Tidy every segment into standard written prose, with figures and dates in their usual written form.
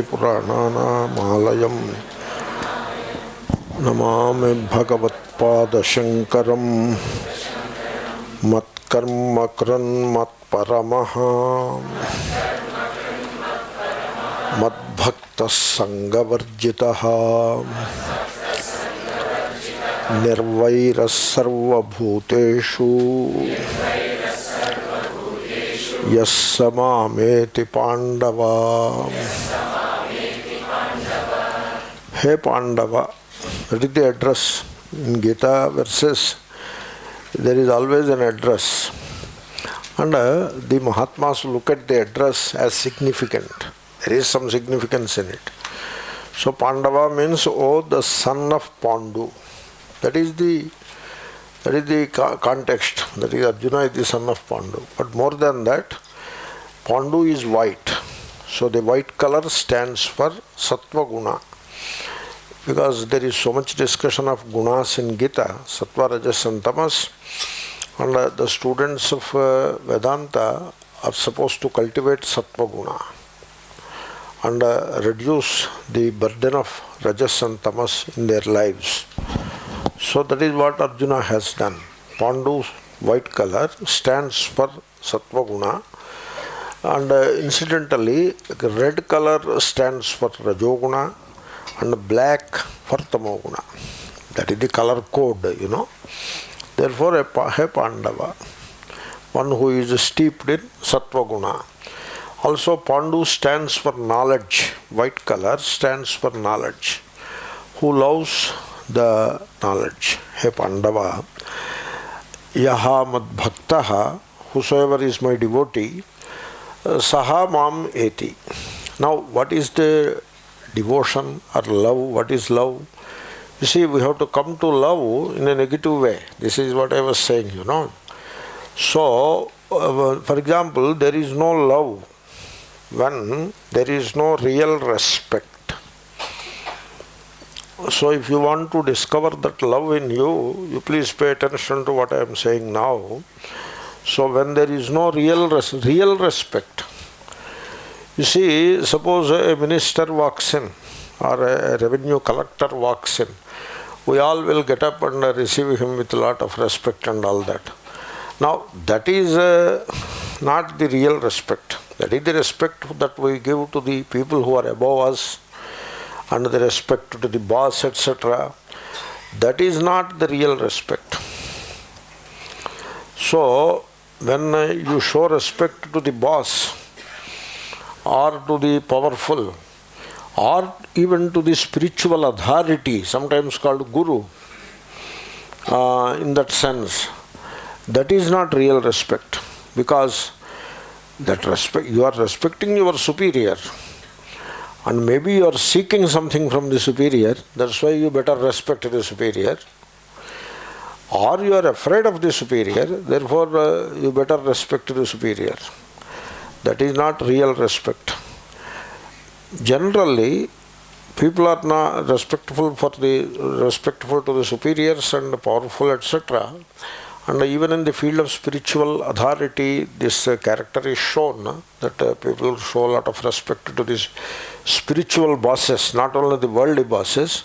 పురాణానామాలయం నమామి భగవత్పాదశంకరం మత్కర్మకృన్మత్పరమః మద్భక్తః సంగవర్జితః నిర్వైరః సర్వభూతేషు యస్స మామేతి పాండవా. Hey Pandava, that is the address. In Gita verses, there is always an address. And the Mahatmas look at the address as significant. There is some significance in it. So Pandava means, oh, the son of Pandu. That is the context. That is Arjuna is the son of Pandu. But more than that, Pandu is white. So the white color stands for Sattva Guna. Because there is so much discussion of gunas in Gita, Sattva, Rajas and Tamas, and the students of Vedanta are supposed to cultivate Sattva Guna and reduce the burden of Rajas and Tamas in their lives. So that is what Arjuna has done. Pandu's white color stands for Sattva Guna, and incidentally red color stands for Rajoguna and black for Tamoguna. That is the color code, you know. Therefore, a Pandava, one who is steeped in Sattva Guna. Also, Pandu stands for knowledge. White color stands for knowledge. Who loves the knowledge? He Pandava. Yaha mad bhaktaha, whosoever is my devotee, saha mam eti. Now, what is the devotion or love? What is love? You see, we have to come to love in a negative way. This is what I was saying, you know. So, for example, there is no love when there is no real respect. So, if you want to discover that love in you, you please pay attention to what I am saying now. So, when there is no real respect, you see, suppose a minister walks in or a revenue collector walks in, we all will get up and receive him with a lot of respect and all that. Now, that is not the real respect. That is the respect that we give to the people who are above us and the respect to the boss, etc. That is not the real respect. So, when you show respect to the boss, or to the powerful, or even to the spiritual authority, sometimes called Guru, in that sense, that is not real respect, because that respect, you are respecting your superior, and maybe you are seeking something from the superior, that's why you better respect the superior, or you are afraid of the superior, therefore you better respect the superior. That is not real respect. Generally, people are not respectful to the superiors and powerful, etc. And even in the field of spiritual authority, this character is shown, that people show a lot of respect to these spiritual bosses, not only the worldly bosses,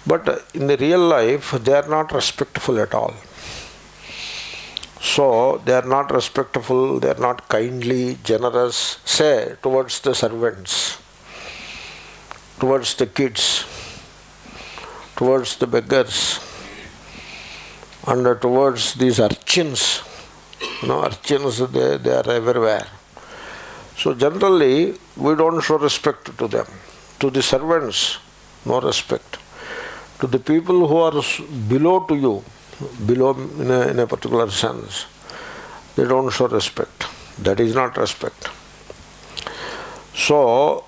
but in the real life, they are not respectful at all. So, they are not respectful, they are not kindly, generous, say, towards the servants, towards the kids, towards the beggars, and towards these urchins. You know, urchins, they are everywhere. So, generally, we don't show respect to them. To the servants, no respect. To the people who are below to you, below in a particular sense, they don't show respect. That is not respect. So,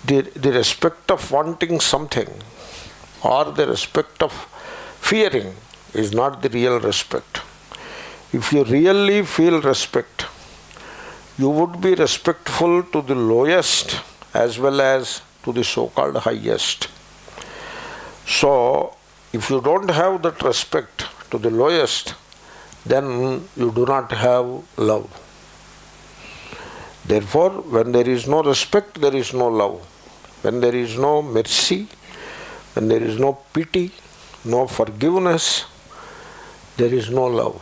the respect of wanting something or the respect of fearing is not the real respect. If you really feel respect, you would be respectful to the lowest as well as to the so-called highest. So, if you don't have that respect to the lowest, then you do not have love. Therefore, when there is no respect, there is no love. When there is no mercy, when there is no pity, no forgiveness, there is no love.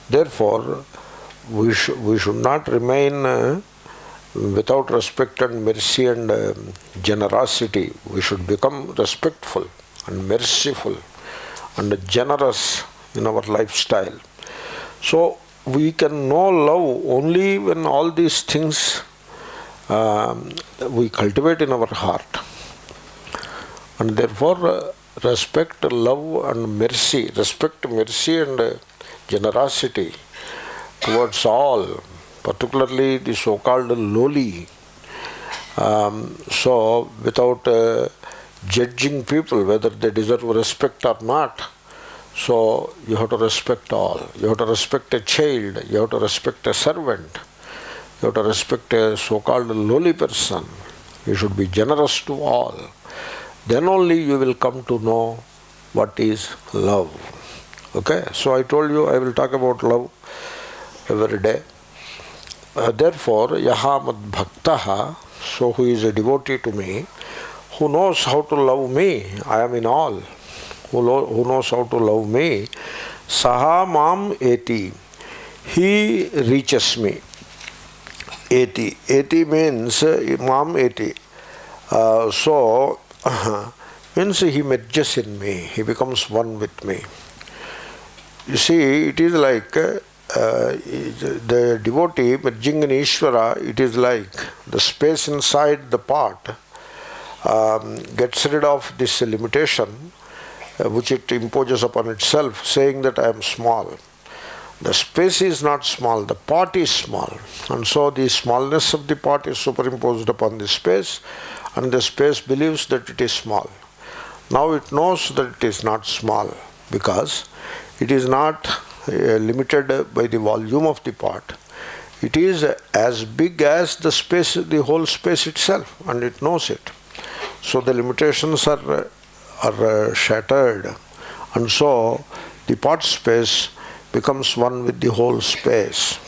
Therefore, we should not remain without respect and mercy and generosity. We should become respectful and merciful and generous in our lifestyle. So we can know love only when all these things we cultivate in our heart. And therefore respect, love and mercy, respect, mercy and generosity towards all, particularly the so-called lowly. So without judging people whether they deserve respect or not, so you have to respect all. You have to respect a child, you have to respect a servant, you have to respect a so-called lowly person. You should be generous to all. Then only you will come to know what is love. Okay, so I told you I will talk about love every day. Therefore, yaha mad bhaktaha, so who is a devotee to me, who knows how to love me, I am in all, who knows how to love me, saha mam eti, he reaches me. Eti. Eti means mam eti. So means he merges in me, he becomes one with me. You see, it is like the devotee merging in Ishvara, it is like the space inside the pot gets rid of this limitation which it imposes upon itself, saying that I am small. The space is not small, the pot is small, and so the smallness of the pot is superimposed upon the space, and the space believes that it is small. Now it knows that it is not small because it is not limited by the volume of the pot. It is as big as the space, the whole space itself, and it knows it. So the limitations are shattered, and so the pot space becomes one with the whole space.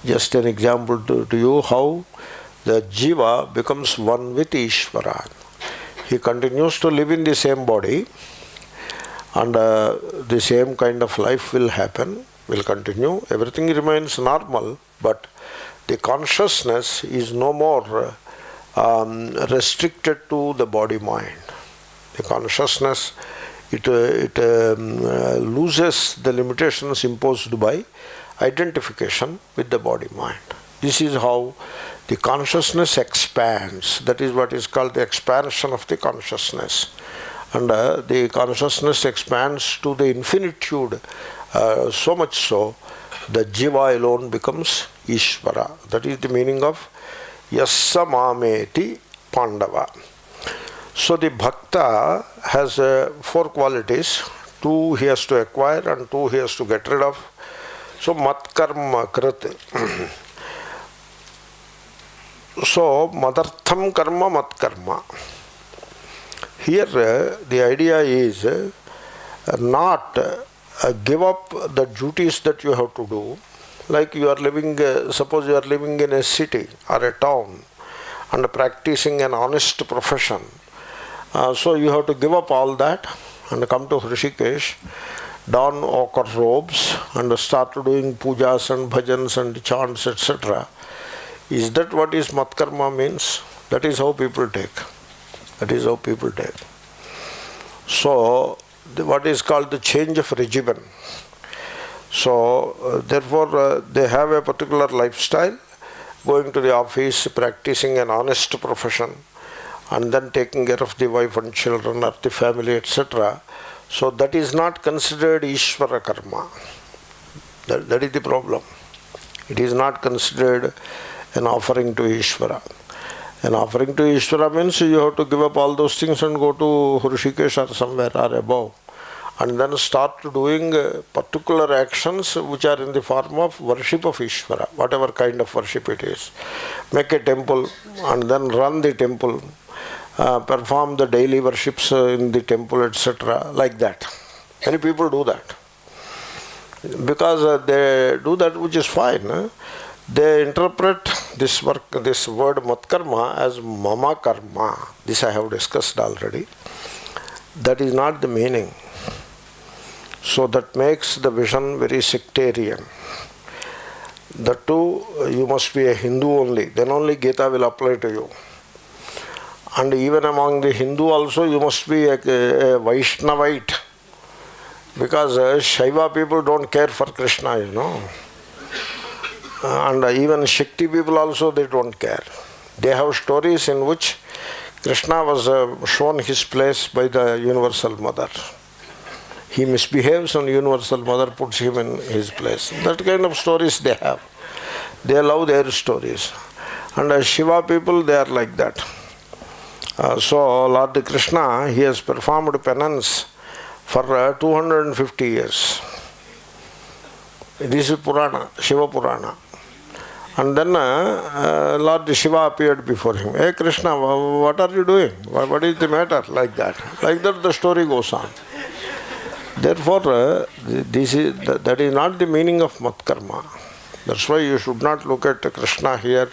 Just an example to you how the jiva becomes one with Ishvara. He continues to live in the same body, and the same kind of life will happen, will continue. Everything remains normal, but the consciousness is no more restricted to the body-mind. The consciousness, it loses the limitations imposed by identification with the body-mind. This is how the consciousness expands. That is what is called the expansion of the consciousness. And the consciousness expands to the infinitude, so much so, the jiva alone becomes Ishvara. That is the meaning of Yassa Mameti Pandava. So the Bhakta has 4 qualities. 2 he has to acquire and 2 he has to get rid of. So Matkarma Krit. So Madartham Karma Matkarma. Here the idea is not give up the duties that you have to do. Like you are living, suppose you are living in a city or a town and practicing an honest profession. So you have to give up all that and come to Hrishikesh, don ochre robes and start doing pujas and bhajans and chants, etc. Is that what is Matkarma means? That is how people take. That is how people take. So what is called the change of regimen. So therefore they have a particular lifestyle, going to the office, practicing an honest profession, and then taking care of the wife and children or the family, etc. So that is not considered Ishvara karma. That is the problem. It is not considered an offering to Ishvara. An offering to Ishvara means you have to give up all those things and go to Hrishikesh or somewhere or above, and then start doing particular actions which are in the form of worship of Ishvara, whatever kind of worship it is. Make a temple and then run the temple, perform the daily worships in the temple, etc. Like that. Many people do that. Because they do that, which is fine. They interpret this word matkarma as mama karma. This I have discussed already. That is not the meaning. So that makes the vision very sectarian. That too, you must be a Hindu only. Then only Gita will apply to you. And even among the Hindu also, you must be a Vaishnavite. Because Shaiva people don't care for Krishna, you know. And even Shakti people also, they don't care. They have stories in which Krishna was shown his place by the Universal Mother. He misbehaves and Universal Mother puts him in his place. That kind of stories they have. They love their stories. And Shiva people, they are like that. So Lord Krishna, he has performed penance for 250 years. This is Purana, Shiva Purana. And then Lord Shiva appeared before him. Hey Krishna, what are you doing? What is the matter? Like that. Like that the story goes on. Therefore, that is not the meaning of Matkarma. That's why you should not look at Krishna here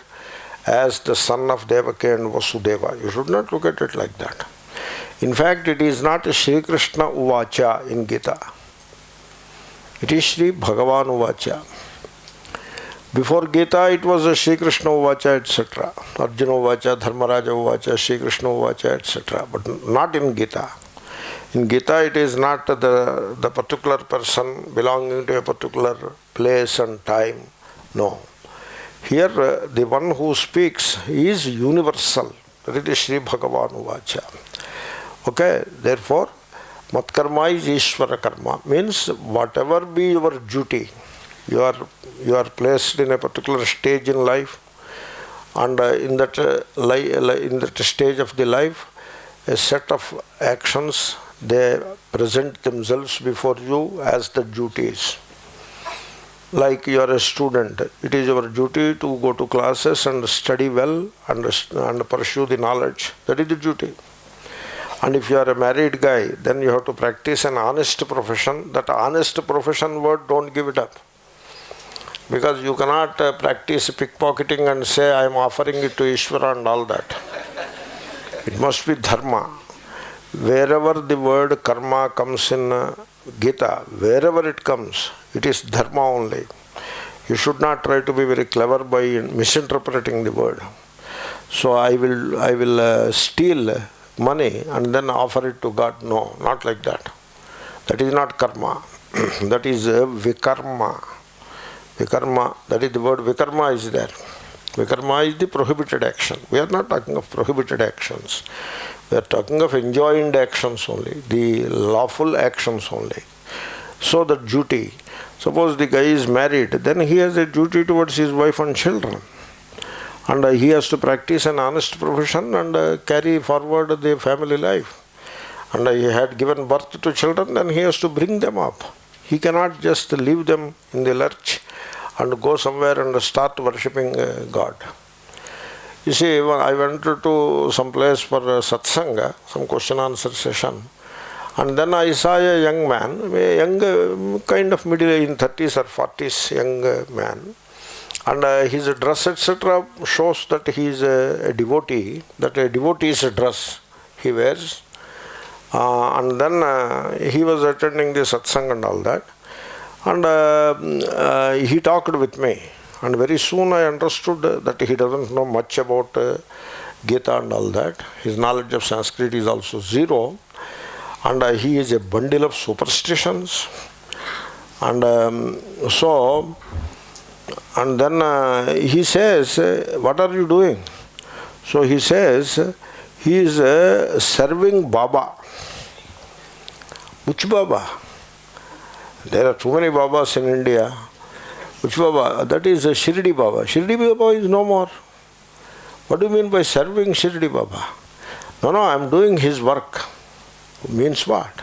as the son of Devaki and Vasudeva. You should not look at it like that. In fact, it is not Shri Krishna Uvacha in Gita. It is Shri Bhagavan Uvacha. Before Gita, it was Shri Krishna Uvacha, etc. Arjuna Uvacha, Dharmaraja Uvacha, Shri Krishna Uvacha, etc. But not in Gita. In Gita, it is not the particular person belonging to a particular place and time. No. Here, the one who speaks is universal. That is Shri Bhagavan Uvacha. Okay, therefore, Matkarma is Ishvara Karma. Means, whatever be your duty, you are placed in a particular stage in life, and in that stage of the life, a set of actions, they present themselves before you as the duties. Like you are a student, it is your duty to go to classes and study well and pursue the knowledge. That is the duty. And if you are a married guy, then you have to practice an honest profession. That honest profession word, don't give it up. Because you cannot practice pickpocketing and say, I am offering it to Ishvara and all that. It must be dharma. Wherever the word karma comes in Gita, wherever it comes, it is dharma only. You should not try to be very clever by misinterpreting the word. So I will steal money and then offer it to God. No, not like that. That is not karma. That is vikarma. Vikarma, that is the word vikarma is there. Vikarma is the prohibited action. We are not talking of prohibited actions. We are talking of enjoined actions only, the lawful actions only. So the duty, suppose the guy is married, then he has a duty towards his wife and children. And he has to practice an honest profession and carry forward the family life. And he had given birth to children, then he has to bring them up. He cannot just leave them in the lurch and go somewhere and start worshipping God. You see, I went to some place for satsanga, some question-answer session, and then I saw a young man, a young, kind of middle in 30s or 40s young man, and his dress, etc., shows that he is a devotee, that a devotee's dress he wears, and then he was attending the satsang and all that, and he talked with me. And very soon I understood that he doesn't know much about Gita and all that. His knowledge of Sanskrit is also zero. And he is a bundle of superstitions. And then he says, what are you doing? So he says, he is serving Baba. Which Baba? There are too many Babas in India. Which Baba? That is Shirdi Baba. Shirdi Baba is no more. What do you mean by serving Shirdi Baba? No, I am doing his work. Means what?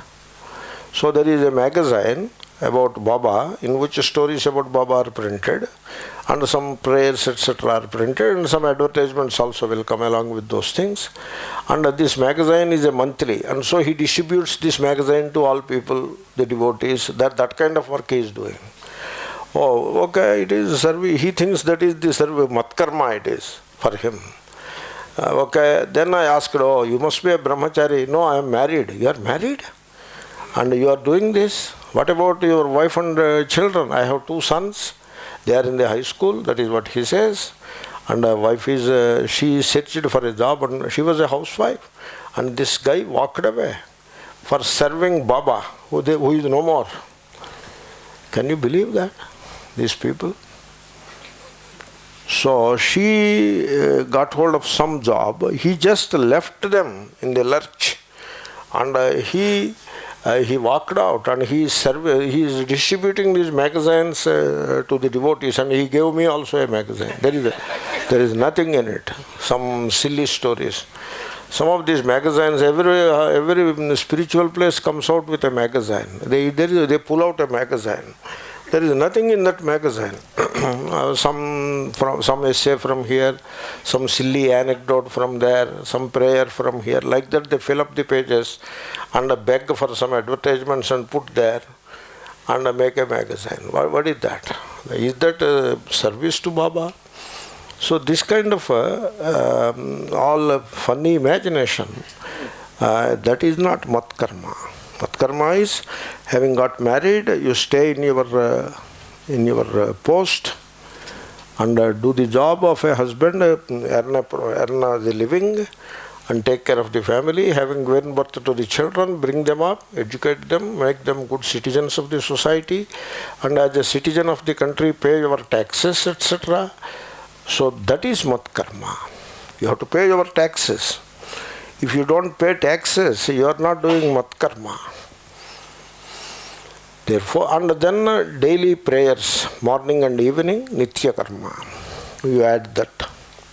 So there is a magazine about Baba in which stories about Baba are printed and some prayers etc. are printed and some advertisements also will come along with those things. And this magazine is a monthly and so he distributes this magazine to all people, the devotees, that kind of work he is doing. Oh, okay, it is service. He thinks that is the service, matkarma it is for him. Okay, then I asked, oh, you must be a brahmachari. No, I am married. You are married? And you are doing this? What about your wife and children? I have 2 sons. They are in the high school. That is what he says. And wife is, she searched for a job and she was a housewife. And this guy walked away for serving Baba, who is no more. Can you believe that? These people. So she got hold of some job. He just left them in the lurch, and he walked out, and he is distributing these magazines to the devotees, and he gave me also a magazine. There is nothing in it. Some silly stories. Some of these magazines, every spiritual place comes out with a magazine. They pull out a magazine. There is nothing in that magazine. Some essay from here, some silly anecdote from there, some prayer from here. Like that they fill up the pages and beg for some advertisements and put there and make a magazine. What is that? Is that service to Baba? So this kind of all funny imagination, that is not matkarma. Matkarma is having got married, you stay in your post and do the job of a husband, earn the living and take care of the family, having given birth to the children, bring them up, educate them, make them good citizens of the society, and as a citizen of the country pay your taxes, etc. So that is matkarma. You have to pay your taxes. If you don't pay taxes, you are not doing matkarma. Therefore, and then daily prayers, morning and evening, nitya karma. You add that.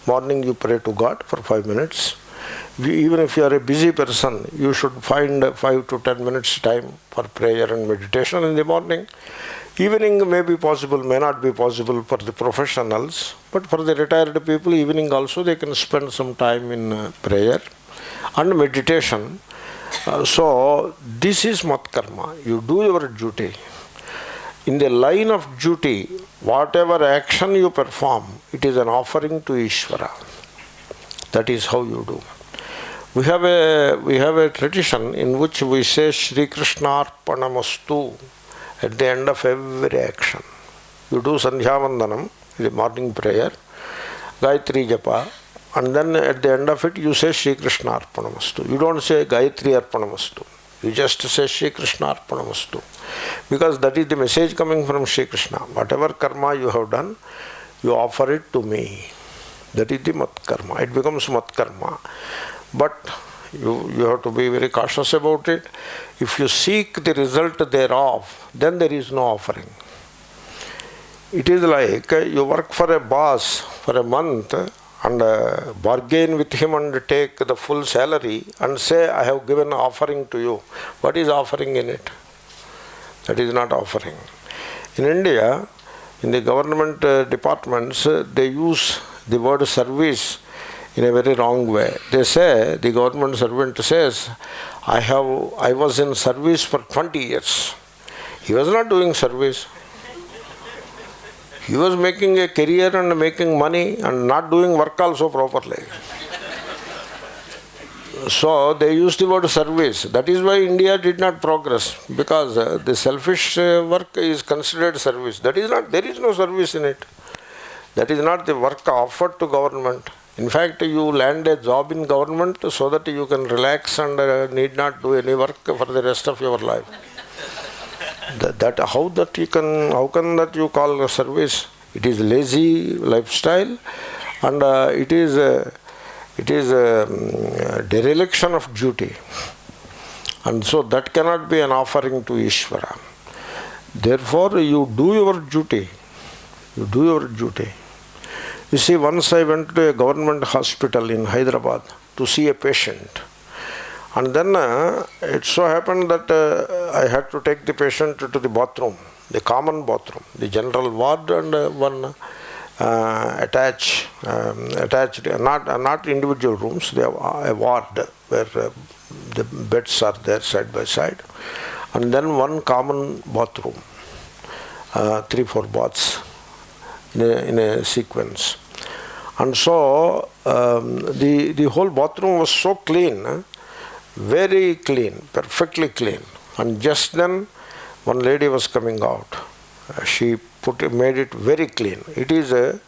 Morning you pray to God for 5 minutes. Even if you are a busy person, you should find 5 to 10 minutes time for prayer and meditation in the morning. Evening may be possible, may not be possible for the professionals, but for the retired people, evening also they can spend some time in prayer and meditation. So this is matkarma. You do your duty. In the line of duty, whatever action you perform, it is an offering to Ishvara. That is how you do. We have a tradition in which we say Shri Krishna Arpanamastu at the end of every action. You do Sandhya Vandanam, the morning prayer, Gayatri Japa, and then at the end of it you say Shri Krishna Arpanamastu. You don't say Gayatri Arpanamastu. You just say Shri Krishna Arpanamastu. Because that is the message coming from Shri Krishna. Whatever karma you have done, you offer it to me. That is the matkarma. It becomes matkarma. But you have to be very cautious about it. If you seek the result thereof, then there is no offering. It is like you work for a boss for a month and bargain with him and take the full salary and say, I have given offering to you. What is offering in it? That is not offering. In India, in the government departments, they use the word service in a very wrong way. They say, the government servant says, I was in service for 20 years. He was not doing service. He was making a career and making money and not doing work also properly. So they used the word service. That is why India did not progress, because the selfish work is considered service. That is not, there is no service in it. That is not the work offered to government. In fact, you land a job in government so that you can relax and need not do any work for the rest of your life. How can that you call a service? It is lazy lifestyle, and it is a dereliction of duty, and so that cannot be an offering to Ishvara. Therefore, you do your duty. You do your duty. You see, once I went to a government hospital in Hyderabad to see a patient. And then it so happened that I had to take the patient to the bathroom, the common bathroom, the general ward and one attached, not individual rooms, they have a ward where the beds are there side by side. And then one common bathroom. 3-4 baths in a sequence. And so the whole bathroom was so clean, very clean, perfectly clean. And just then one lady was coming out. She made it very clean. It is a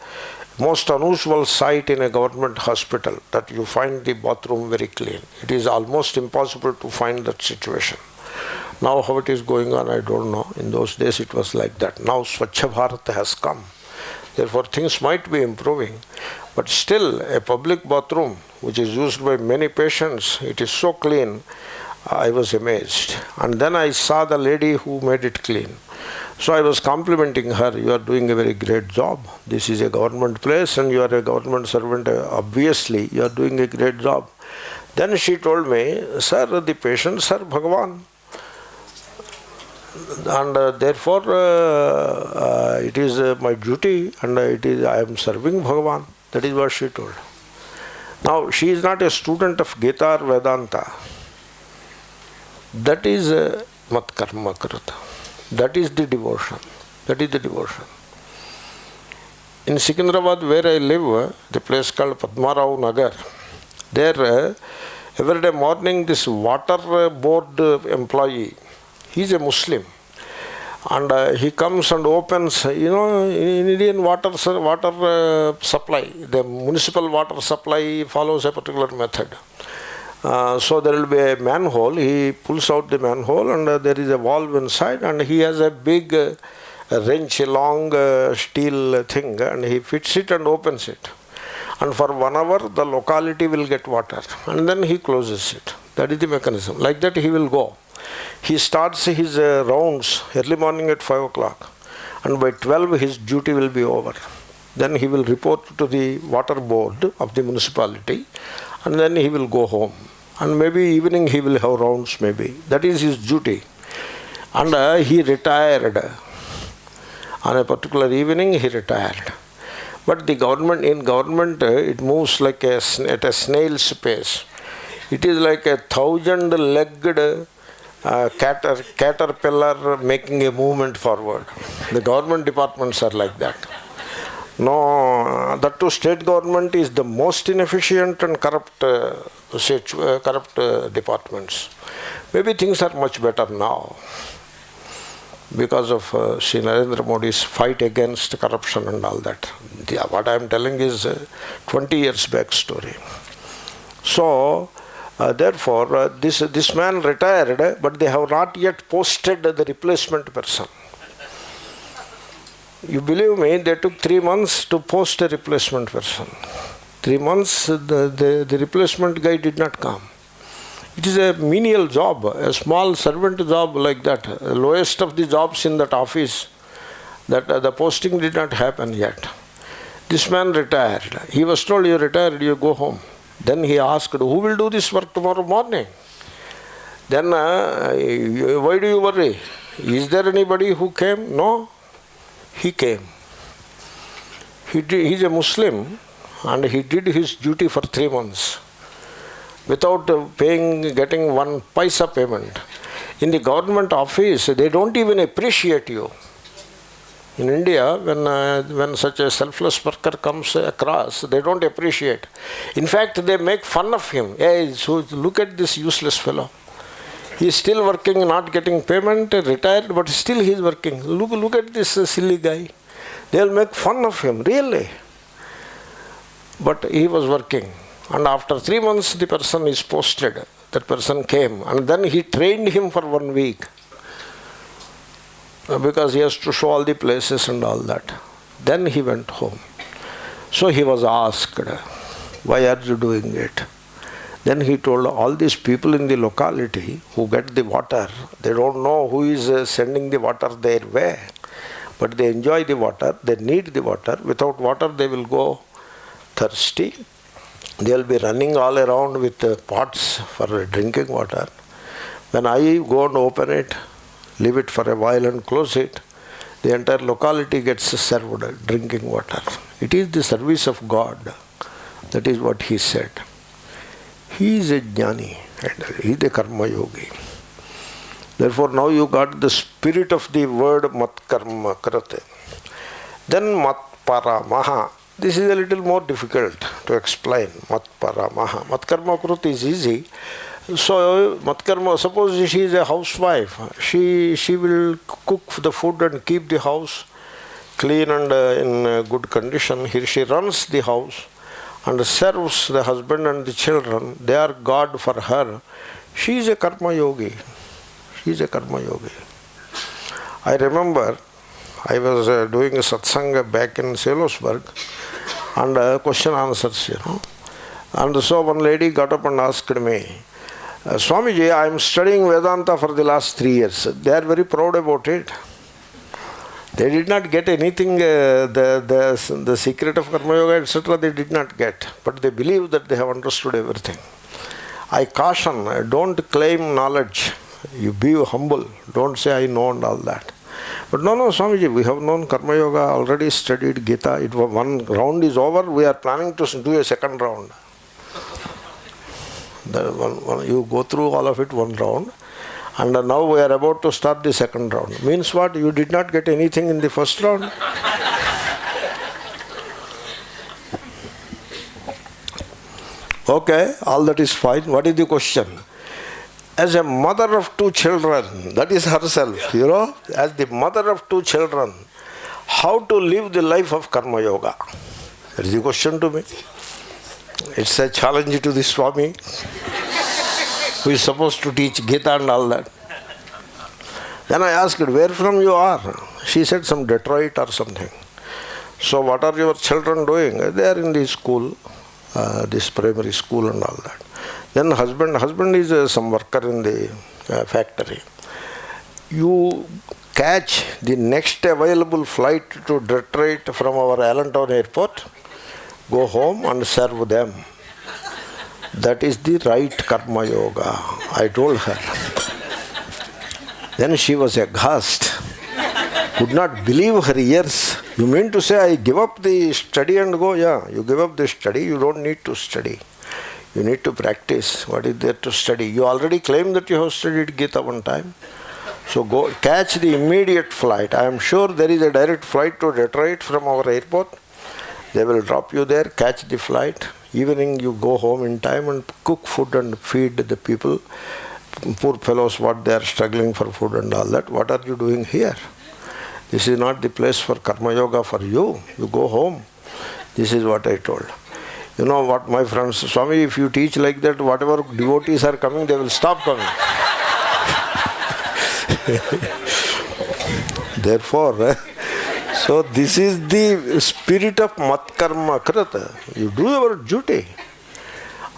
most unusual sight in a government hospital that you find the bathroom very clean. It is almost impossible to find that situation. Now how it is going on, I don't know. In those days it was like that. Now Swachha Bharat has come. Therefore things might be improving. But still, a public bathroom which is used by many patients, it is so clean, I was amazed. And then I saw the lady who made it clean. So I was complimenting her, you are doing a very great job. This is a government place and you are a government servant. Obviously, you are doing a great job. Then she told me, sir, the patients are Bhagavan. And therefore, it is my duty and I am serving Bhagavan. That is what she told. Now, she is not a student of Gita or Vedanta. That is mat karma krita. That is the devotion. That is the devotion. In Secunderabad, where I live, the place called Padmarao Nagar, there every day morning this water board employee, he is a Muslim. And he comes and opens, in Indian water supply, the municipal water supply follows a particular method. So there will be a manhole, he pulls out the manhole and there is a valve inside and he has a big wrench, a long steel thing, and he fits it and opens it. And for 1 hour the locality will get water and then he closes it. That is the mechanism. Like that he will go. He starts his rounds early morning at 5 o'clock and by 12 his duty will be over. Then he will report to the water board of the municipality and then he will go home. And maybe evening he will have rounds maybe. That is his duty. And he retired. On a particular evening he retired. But in government it moves like at a snail's pace. It is like a 1,000-legged caterpillar making a movement forward. The government departments are like that. No, that too state government is the most inefficient and corrupt departments. Maybe things are much better now because of Sri Narendra Modi's fight against corruption and all that. What I am telling is 20 years back story. So, therefore, this man retired, but they have not yet posted the replacement person. You believe me, they took 3 months to post a replacement person. 3 months, the replacement guy did not come. It is a menial job, a small servant job like that. Lowest of the jobs in that office, that the posting did not happen yet. This man retired. He was told, you retired, you go home. Then he asked, who will do this work tomorrow morning? Then, why do you worry? Is there anybody who came? No. He came. He is a Muslim and he did his duty for 3 months without getting 1 paisa payment. In the government office, they don't even appreciate you. In India, when such a selfless worker comes across, they don't appreciate. In fact, they make fun of him. Hey, so look at this useless fellow. He is still working, not getting payment, retired, but still he is working. Look at this silly guy. They will make fun of him, really. But he was working. And after 3 months, the person is posted. That person came. And then he trained him for 1 week. Because he has to show all the places and all that. Then he went home. So he was asked, why are you doing it? Then he told all these people in the locality who get the water, they don't know who is sending the water their way. But they enjoy the water, they need the water. Without water they will go thirsty. They will be running all around with pots for drinking water. When I go and open it, leave it for a while and close it, the entire locality gets served drinking water. It is the service of God. That is what he said. He is a jnani and he is a karma yogi. Therefore, now you got the spirit of the word mat karma krate. Then mat paramaha. This is a little more difficult to explain. Mat paramaha. Mat karma krute is easy. So, mat karma, suppose she is a housewife. She will cook the food and keep the house clean and in good condition. Here she runs the house and serves the husband and the children. They are God for her. She is a karma yogi. She is a karma yogi. I remember I was doing a satsanga back in Selosburg and question answers, And so one lady got up and asked me, Swamiji, I am studying Vedanta for the last 3 years. They are very proud about it. They did not get anything, the secret of Karma Yoga, etc. they did not get. But they believe that they have understood everything. I caution, don't claim knowledge. You be humble. Don't say I know and all that. But no, Swamiji, we have known Karma Yoga, already studied Gita. One round is over. We are planning to do a second round. You go through all of it one round. And now we are about to start the second round. Means what? You did not get anything in the first round? Okay, all that is fine. What is the question? As a mother of 2 children, that is herself, as the mother of 2 children, how to live the life of Karma Yoga? That is the question to me. It's a challenge to the Swami, who is supposed to teach Gita and all that. Then I asked, where from you are? She said, some Detroit or something. So what are your children doing? They are in the school, this primary school and all that. Then husband is some worker in the factory. You catch the next available flight to Detroit from our Allentown airport, go home and serve them. That is the right Karma Yoga, I told her. Then she was aghast, could not believe her ears. You mean to say I give up the study and go? Yeah, you give up the study, you don't need to study. You need to practice. What is there to study? You already claim that you have studied Gita one time. So go catch the immediate flight. I am sure there is a direct flight to Detroit from our airport. They will drop you there, catch the flight. Evening you go home in time and cook food and feed the people. Poor fellows, what they are struggling for food and all that. What are you doing here? This is not the place for Karma Yoga for you. You go home. This is what I told. You know what, my friends, Swami, if you teach like that, whatever devotees are coming, they will stop coming. Therefore, so this is the spirit of mat karma krata. You do your duty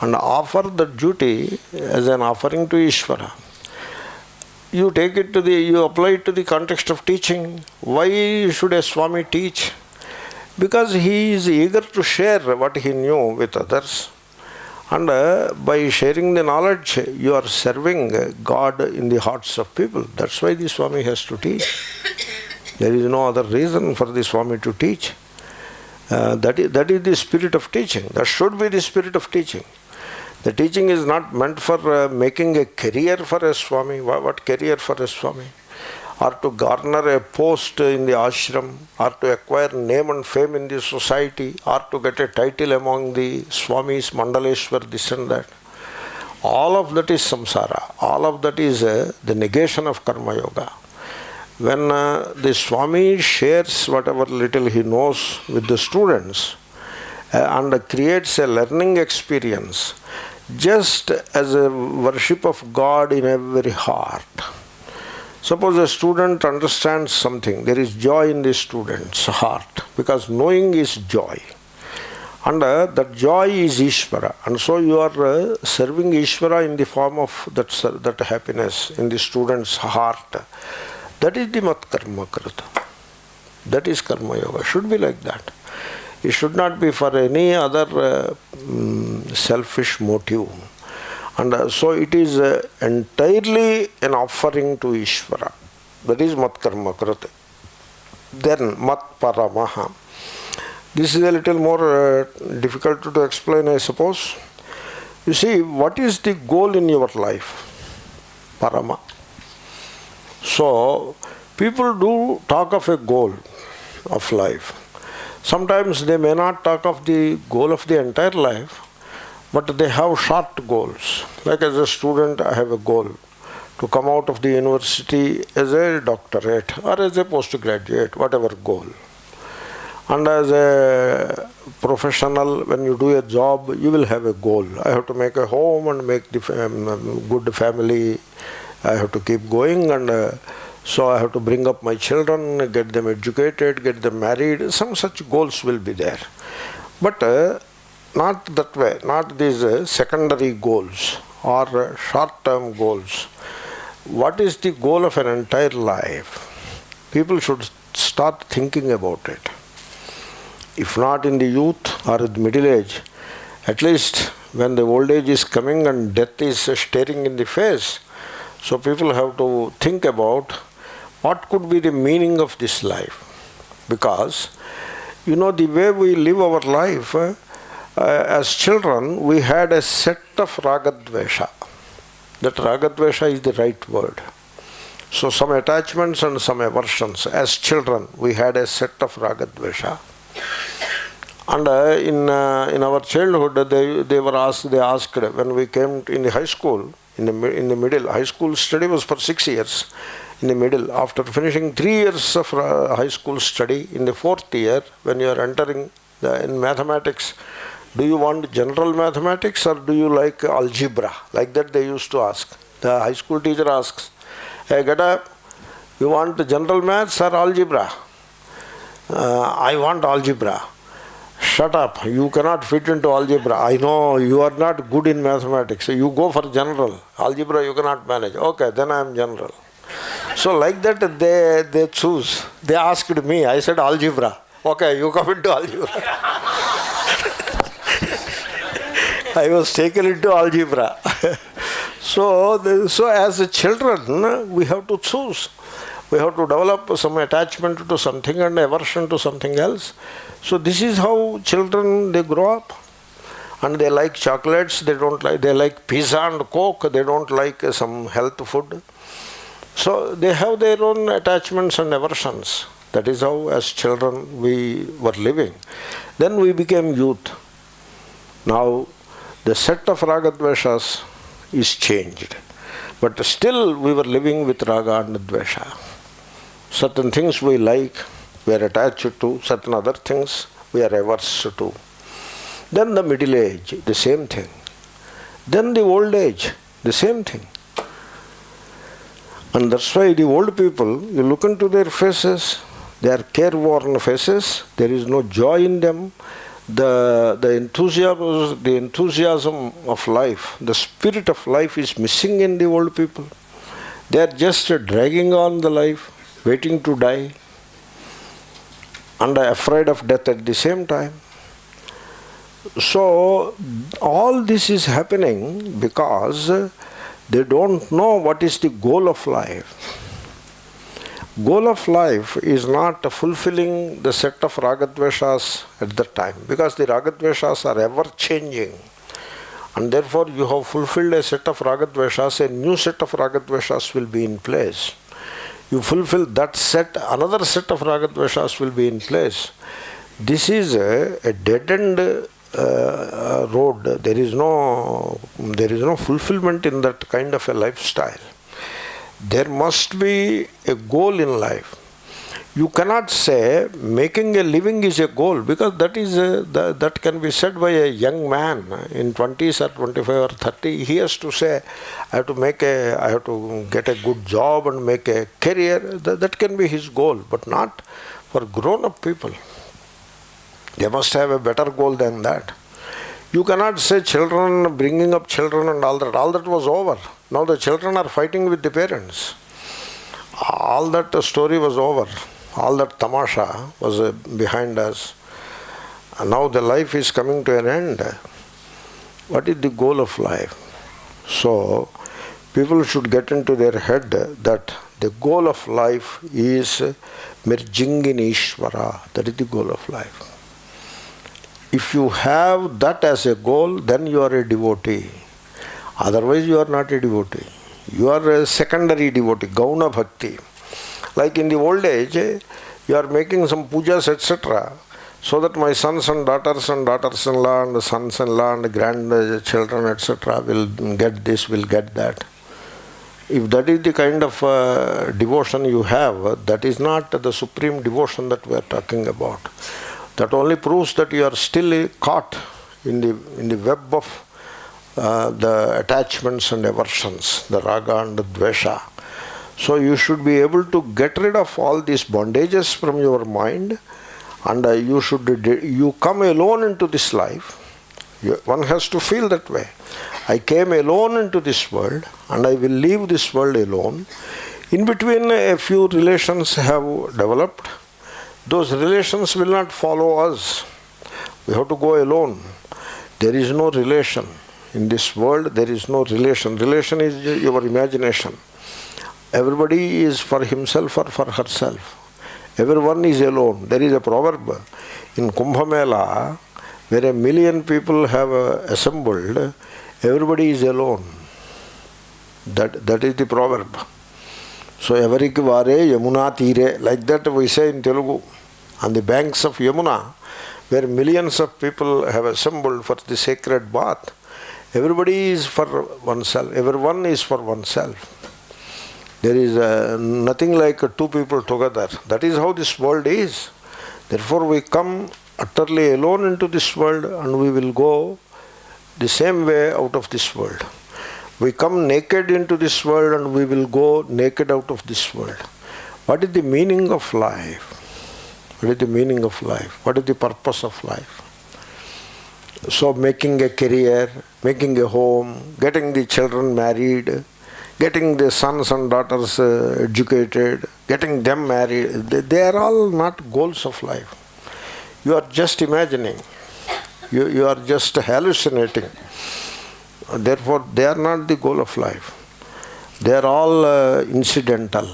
and offer the duty as an offering to Ishvara. You take it to you apply it to the context of teaching. Why should a Swami teach? Because he is eager to share what he knew with others. And by sharing the knowledge, you are serving God in the hearts of people. That's why the Swami has to teach. There is no other reason for the Swami to teach. That is the spirit of teaching. That should be the spirit of teaching. The teaching is not meant for making a career for a Swami. What career for a Swami? Or to garner a post in the ashram, or to acquire name and fame in the society, or to get a title among the Swamis, Mandaleshwar, this and that. All of that is samsara. All of that is the negation of Karma Yoga. When the Swami shares whatever little he knows with the students and creates a learning experience, just as a worship of God in every heart. Suppose a student understands something, there is joy in the student's heart, because knowing is joy. And that joy is Ishvara. And so you are serving Ishvara in the form of that happiness in the student's heart. That is the mat karma krita. That is Karma Yoga. Should be like that. It should not be for any other selfish motive. And so it is entirely an offering to Ishvara. That is mat karma krita. Then mat paramaha. This is a little more difficult to explain, I suppose. You see, what is the goal in your life? Parama. So, people do talk of a goal of life. Sometimes they may not talk of the goal of the entire life, but they have short goals. Like as a student, I have a goal to come out of the university as a doctorate or as a postgraduate, whatever goal. And as a professional, when you do a job, you will have a goal. I have to make a home and make the good family. I have to keep going, and so I have to bring up my children, get them educated, get them married. Some such goals will be there. But not that way, not these secondary goals or short-term goals. What is the goal of an entire life? People should start thinking about it. If not in the youth or the middle age, at least when the old age is coming and death is staring in the face, so people have to think about what could be the meaning of this life. Because, the way we live our life, as children, we had a set of ragadvesha. That ragadvesha is the right word. So some attachments and some aversions. As children, we had a set of ragadvesha. And in our childhood, they asked when we came in the high school, in the middle, high school study was for 6 years. In the middle, after finishing 3 years of high school study, in the 4th year, when you are entering in mathematics, do you want general mathematics or do you like algebra? Like that they used to ask. The high school teacher asks, hey, get up, you want general maths or algebra? I want algebra. Shut up, you cannot fit into algebra. I know you are not good in mathematics, so you go for general. Algebra you cannot manage. Okay, then I am general. So like that they choose. They asked me, I said algebra. Okay, you come into algebra. I was taken into algebra. So as a children, we have to choose. We have to develop some attachment to something and aversion to something else. So this is how children, they grow up. And they like chocolates, they like pizza and coke, they don't like some health food. So they have their own attachments and aversions. That is how as children we were living. Then we became youth. Now the set of ragadveshas is changed. But still we were living with raga and dvesha. Certain things we like, we are attached to. Certain other things we are averse to. Then the middle age, the same thing. Then the old age, the same thing. And that's why the old people, you look into their faces, they are careworn faces, there is no joy in them. The enthusiasm of life, the spirit of life is missing in the old people. They are just dragging on the life, waiting to die, and afraid of death at the same time. So all this is happening because they don't know what is the goal of life. Goal of life is not fulfilling the set of ragadveshas at that time, because the ragadveshas are ever changing, and therefore you have fulfilled a set of ragadveshas, a new set of ragadveshas will be in place. You fulfill that set, another set of ragadveshas will be in place. This is a dead-end road. There is no fulfillment in that kind of a lifestyle. There must be a goal in life. You cannot say making a living is a goal, because that can be said by a young man in 20s or 25 or 30. He has to say, I have to get a good job and make a career. That can be his goal, but not for grown-up people. They must have a better goal than that. You cannot say children, bringing up children and all that. All that was over. Now the children are fighting with the parents. All that story was over. All that tamasha was behind us. And now the life is coming to an end. What is the goal of life? So people should get into their head that the goal of life is merging in Ishvara. That is the goal of life. If you have that as a goal, then you are a devotee. Otherwise you are not a devotee. You are a secondary devotee, Gauna Bhakti. Like in the old age, you are making some pujas, etc., so that my sons and daughters-in-law and sons-in-law and grandchildren, etc., will get this, will get that. If that is the kind of devotion you have, that is not the supreme devotion that we are talking about. That only proves that you are still caught in the web of the attachments and aversions, the raga and the dvesha. So you should be able to get rid of all these bondages from your mind, and you come alone into this life. One has to feel that way. I came alone into this world and I will leave this world alone. In between, a few relations have developed. Those relations will not follow us. We have to go alone. There is no relation. In this world, there is no relation. Relation is your imagination. Everybody is for himself or for herself. Everyone is alone. There is a proverb in Kumbh Mela where 1 million people have assembled. Everybody is alone. That is the proverb. So, evariki vare Yamuna tire, like that we say in Telugu. On the banks of Yamuna, where millions of people have assembled for the sacred bath, everybody is for oneself. Everyone is for oneself. There is nothing like two people together. That is how this world is. Therefore, we come utterly alone into this world and we will go the same way out of this world. We come naked into this world and we will go naked out of this world. What is the meaning of life? What is the meaning of life? What is the purpose of life? So making a career, making a home, getting the children married, getting the sons and daughters educated, getting them married, they are all not goals of life. You are just imagining. You are just hallucinating. Therefore, they are not the goal of life. They are all incidental.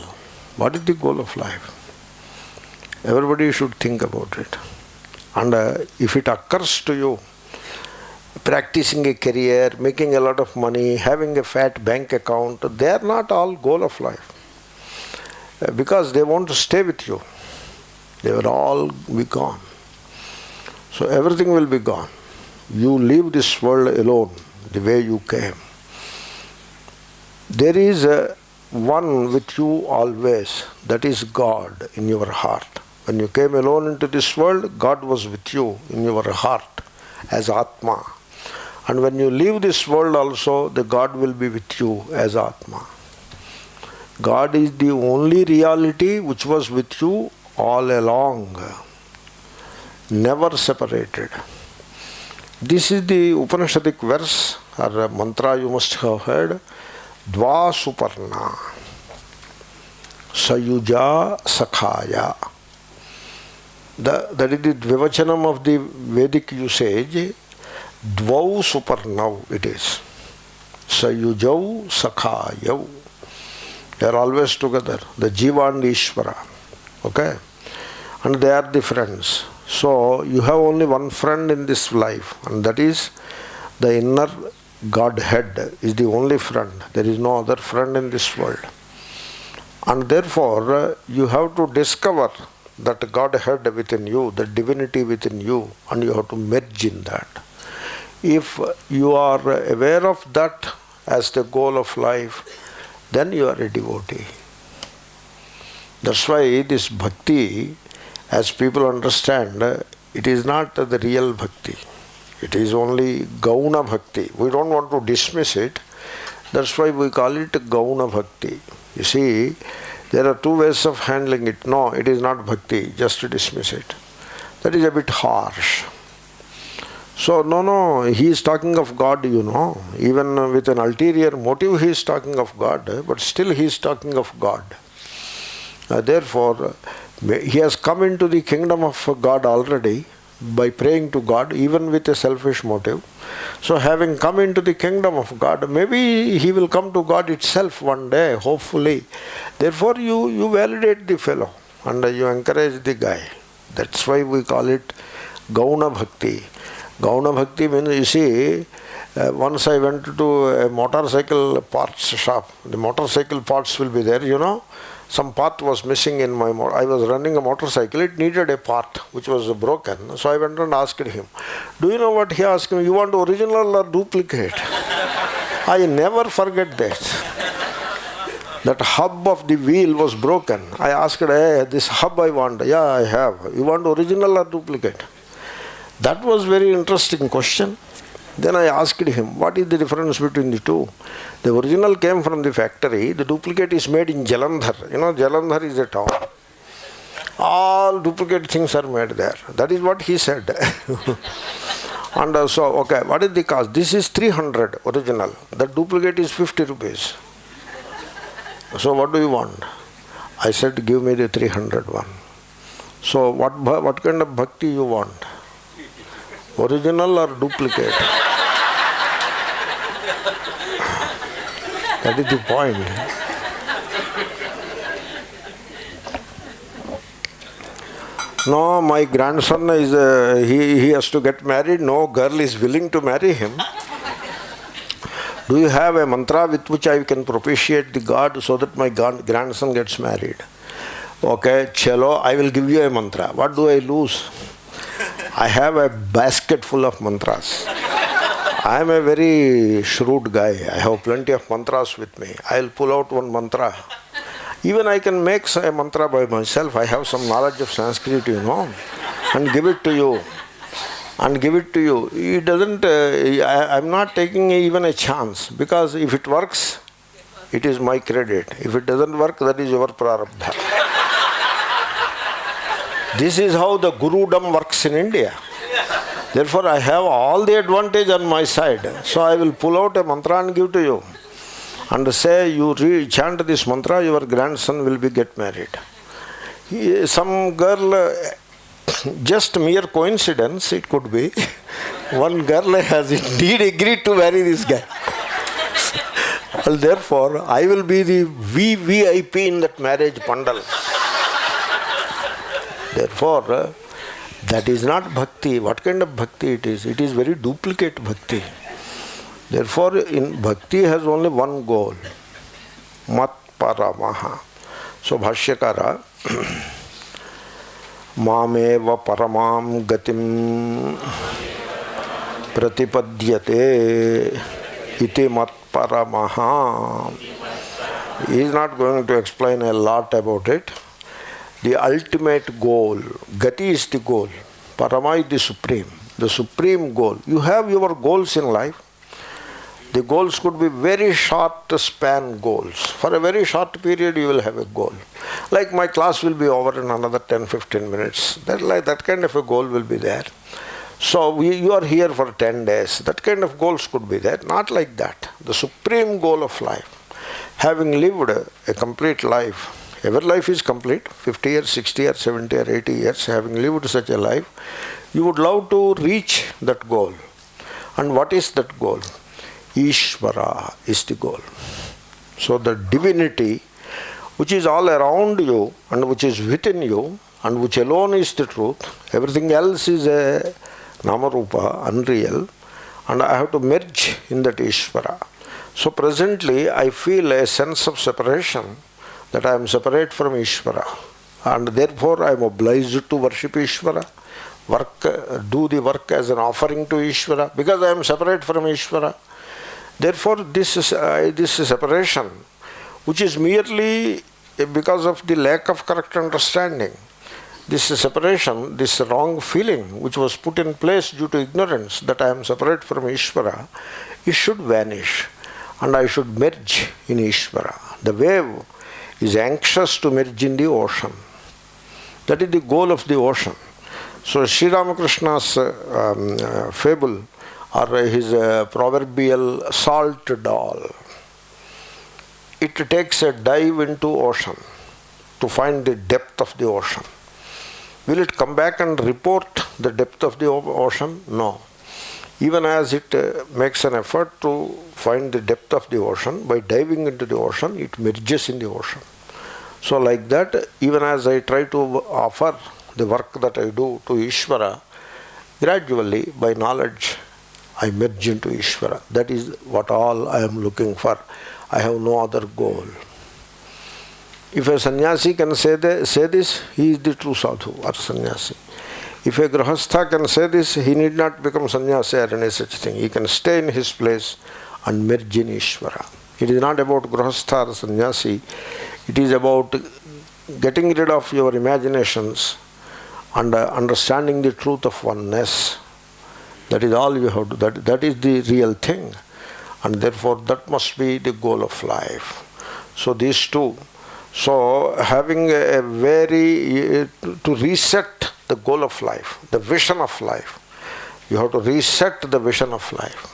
What is the goal of life? Everybody should think about it. And if it occurs to you, practicing a career, making a lot of money, having a fat bank account, they are not all goal of life. Because they want to stay with you. They will all be gone. So everything will be gone. You leave this world alone, the way you came. There is one with you always, that is God in your heart. When you came alone into this world, God was with you in your heart as Atma. And when you leave this world also, the God will be with you as Atma. God is the only reality which was with you all along, never separated. This is the Upanishadic verse or mantra you must have heard. Dva Suparna Sayuja Sakhaya. That is the Dvivachanam of the Vedic usage. Dvau Suparnau it is. Sayujau Sakhayau. They are always together. The Jiva and Ishvara. Okay? And they are the friends. So you have only one friend in this life, and that is the inner Godhead is the only friend. There is no other friend in this world. And therefore you have to discover that Godhead within you, the divinity within you, and you have to merge in that. If you are aware of that as the goal of life, then you are a devotee. That's why this bhakti, as people understand, it is not the real bhakti. It is only Gauna Bhakti. We don't want to dismiss it. That's why we call it Gauna Bhakti. You see, there are two ways of handling it. No, it is not Bhakti. Just to dismiss it. That is a bit harsh. So, no, he is talking of God, you know. Even with an ulterior motive, he is talking of God. But still he is talking of God. Therefore, he has come into the kingdom of God already by praying to God, even with a selfish motive. So having come into the kingdom of God, maybe he will come to God itself one day, hopefully. Therefore you validate the fellow and you encourage the guy. That's why we call it Gauna Bhakti. Gauna Bhakti means, you see, Once I went to a motorcycle parts shop. The motorcycle parts will be there, you know. Some part was missing in my motor. I was running a motorcycle. It needed a part which was broken. So I went and asked him. Do you know what he asked me? You want original or duplicate? I never forget that. That hub of the wheel was broken. I asked, hey, this hub I want. Yeah, I have. You want original or duplicate? That was very interesting question. Then I asked him, what is the difference between the two? The original came from the factory. The duplicate is made in Jalandhar. You know, Jalandhar is a town. All duplicate things are made there. That is what he said. And so, okay, what is the cost? This is 300 original. The duplicate is 50 rupees. So what do you want? I said, give me the 300 one. So what kind of bhakti you want? Original or duplicate? That is the point. No, my grandson is, he has to get married. No girl is willing to marry him. Do you have a mantra with which I can propitiate the God so that my grandson gets married? Okay, chalo, I will give you a mantra. What do I lose? I have a basket full of mantras. I am a very shrewd guy. I have plenty of mantras with me. I will pull out one mantra. Even I can make a mantra by myself. I have some knowledge of Sanskrit, you know, and give it to you. And give it to you. It doesn't, I am not taking even a chance, because if it works, it is my credit. If it doesn't work, that is your prarabdha. This is how the Gurudom works in India. Therefore, I have all the advantage on my side. So I will pull out a mantra and give to you. And say, you chant this mantra, your grandson will get married. Some girl, just mere coincidence, it could be, one girl has indeed agreed to marry this guy. Well, therefore, I will be the VVIP in that marriage pandal. Therefore, that is not bhakti. What kind of bhakti it is? It is very duplicate bhakti. Therefore, in bhakti has only one goal. Mat paramaha. So, Bhashyakara, Mameva paramam gatim pratipadyate iti mat paramaha. He is not going to explain a lot about it. The ultimate goal, gati is the goal, parama is the supreme goal. You have your goals in life. The goals could be very short span goals. For a very short period you will have a goal. Like my class will be over in another 10-15 minutes. That kind of a goal will be there. So you are here for 10 days. That kind of goals could be there. Not like that. The supreme goal of life. Having lived a complete life, every life is complete, 50 years, 60 years, 70 or 80 years, having lived such a life, you would love to reach that goal. And what is that goal? Ishvara is the goal. So the divinity which is all around you and which is within you and which alone is the truth, everything else is a namarupa, unreal, and I have to merge in that Ishvara. So presently I feel a sense of separation, that I am separate from Ishvara, and therefore I am obliged to worship Ishvara, do the work as an offering to Ishvara, because I am separate from Ishvara. Therefore this separation, which is merely because of the lack of correct understanding, this separation, this wrong feeling which was put in place due to ignorance, that I am separate from Ishvara, it should vanish and I should merge in Ishvara. The wave is anxious to merge in the ocean. That is the goal of the ocean. So Sri Ramakrishna's fable, or his proverbial salt doll, it takes a dive into ocean to find the depth of the ocean. Will it come back and report the depth of the ocean? No. Even as it makes an effort to find the depth of the ocean, by diving into the ocean, it merges in the ocean. So like that, even as I try to offer the work that I do to Ishvara, gradually, by knowledge, I merge into Ishvara. That is what all I am looking for. I have no other goal. If a sannyasi can say this, he is the true sadhu or sannyasi. If a grahastha can say this, he need not become sannyasi or any such thing. He can stay in his place and merge in Ishvara. It is not about grahastha or sannyasi. It is about getting rid of your imaginations and understanding the truth of oneness. That is all you have to. That is the real thing. And therefore that must be the goal of life. So these two. So having a very, to reset the goal of life, the vision of life, you have to reset the vision of life.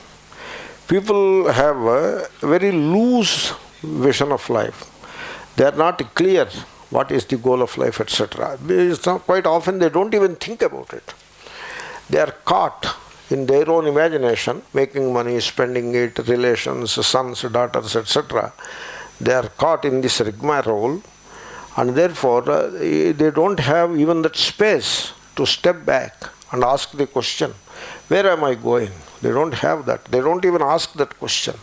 People have a very loose vision of life. They are not clear what is the goal of life, etc. Quite often they don't even think about it. They are caught in their own imagination, making money, spending it, relations, sons, daughters, etc. They are caught in this rigmarole, and therefore they don't have even that space to step back and ask the question, where am I going? They don't have that. They don't even ask that question.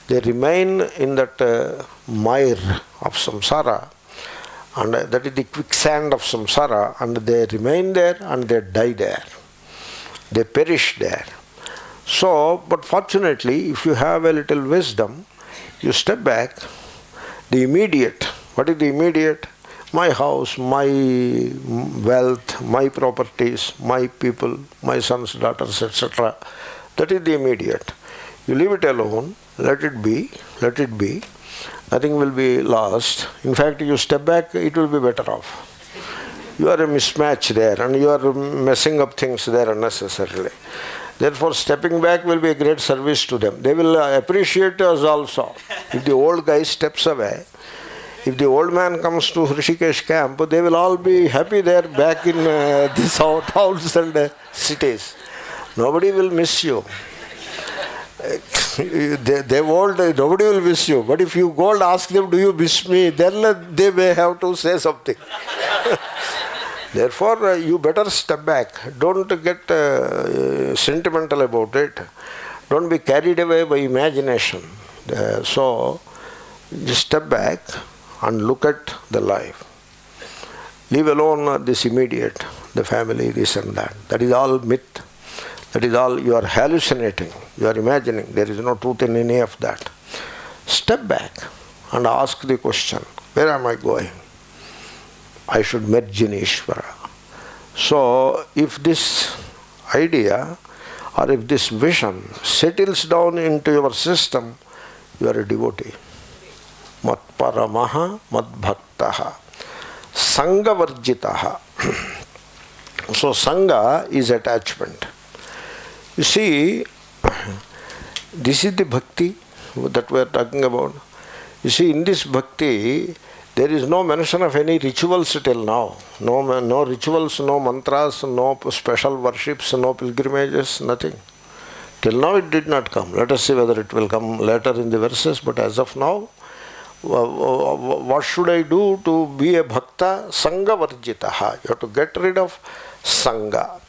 They remain in that mire of samsara, and that is the quicksand of samsara, and they remain there and they die there. They perish there. So, but fortunately, if you have a little wisdom, you step back. The immediate, what is the immediate? My house, my wealth, my properties, my people, my sons, daughters, etc. That is the immediate. You leave it alone, let it be, nothing will be lost. In fact, you step back, it will be better off. You are a mismatch there and you are messing up things there unnecessarily. Therefore, stepping back will be a great service to them. They will appreciate us also. If the old guy steps away, if the old man comes to Rishikesh camp, they will all be happy there back in these towns and cities. Nobody will miss you. They old, nobody will miss you. But if you go and ask them, do you miss me? Then they may have to say something. Therefore, you better step back. Don't get sentimental about it. Don't be carried away by imagination. So, just step back and look at the life. Leave alone this immediate, the family, this and that. That is all myth. That is all you are hallucinating. You are imagining. There is no truth in any of that. Step back and ask the question, where am I going? I should merge in Ishvara. So, if this idea or if this vision settles down into your system, you are a devotee. Mat paramaha, mat bhaktaha, sangha varjitaha. So, sangha is attachment. You see, this is the bhakti that we are talking about. You see, in this bhakti, there is no mention of any rituals till now. No rituals, no mantras, no special worships, no pilgrimages, nothing. Till now it did not come. Let us see whether it will come later in the verses. But as of now, what should I do to be a bhakta? Sangha varjitaha. You have to get rid of sangha.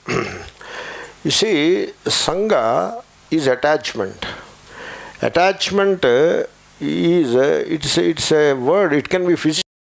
You see, sangha is attachment. Attachment is it's a word. It can be physical.